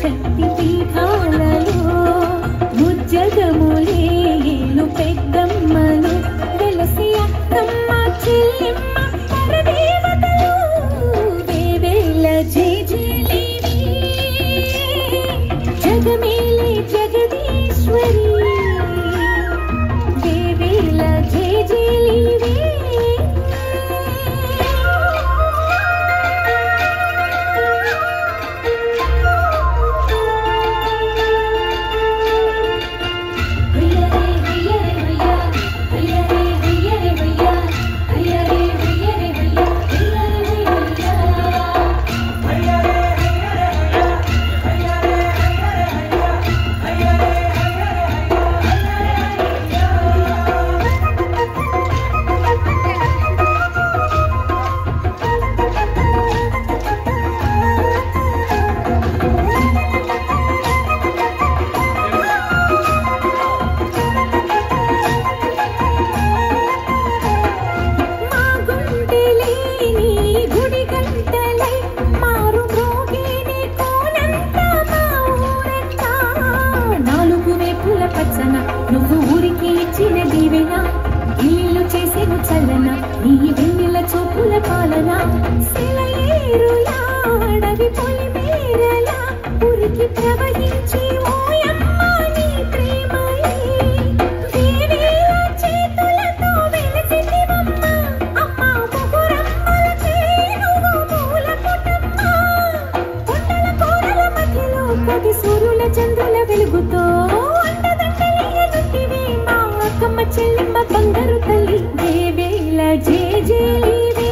శక్తి పీఠాలలో ముజ్జగములే ఏలు పెద్దమ్మలు వెలసి అక్కమ్మ చెల్లెమ్మ పరదేవతలు వేవేల జేజేలివి జగమేలే జగదీశ్వరి వేవేల జేజేలివి నువ్వు ఊరికి ఇచ్చిన దీవెన ఇల్లు చేసేను చల్లన నీ వెన్నెల చూపుల పాలన సెలయేరులా అడవి పొలిమేరలా ఊరికి ప్రవహించి ఓయమ్మ నీ ప్రేమయే వేవేల చేతులతో వెలిసితివమ్మ అమ్మ ముగురమ్మలకే నువ్వు మూల పుటమ్మ కొండల కోరల మధ్యలో కోటి సూర్యుల చంద్రుల వెలుగుతో చెల్లెమ్మ బంగారు తల్లి వేవేల జేజేలివే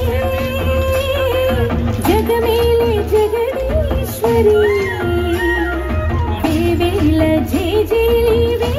జగమేలే జగదీశ్వరి వేవేల జేజేలివే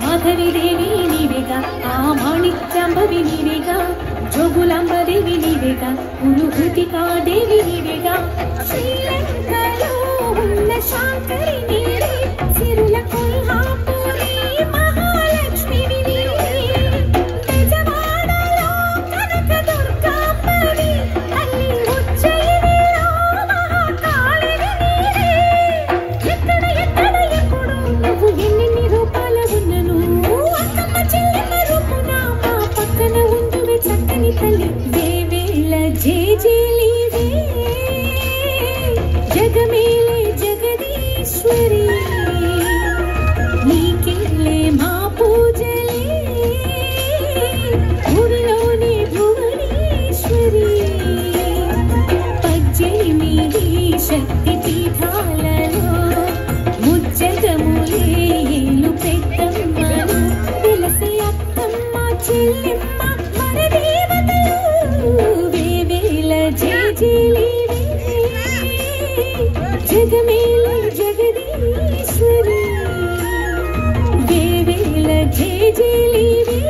మాధవిదేవి నీవేగా ఆ మాణిక్యాంబవి నీవేగా జోగులాంబదేవి నీవేగా పురుహృతికా దేవి నీవేగా శ్రీలంకలో ఉన్న శాంకరి నీవే సిరుల కొల్హాపురి మహాలక్ష్మివి నీవే బెజవాడలో కనకదుర్గాంబవి అల్లి ఉజ్జయినిలో మహాకాళివి నీవే ఎక్కడ ఎక్కడ ఎప్పుడు నువ్వు ఎన్ని రూపాల ఉన్నను అక్కమ్మ చెల్లెమ్మ రూపున మా పక్కన ఉండువే చక్కని తల్లి వేవేల జేజేలివే జగమేలే జగదీశ్వరి నీకెళ్ళే మా పూజలే ఊరిలోనే భువనేశ్వరి 18 శక్తి పీఠాలలో ముజ్జగములే ఏలు పెద్దమ్మలు వెలసి అక్కమ్మ చెల్లెమ్మ పరదేవతలు వేవేల జేజేలివే జగమేలే జగదీశ్వరి వేవేల జేజేలివే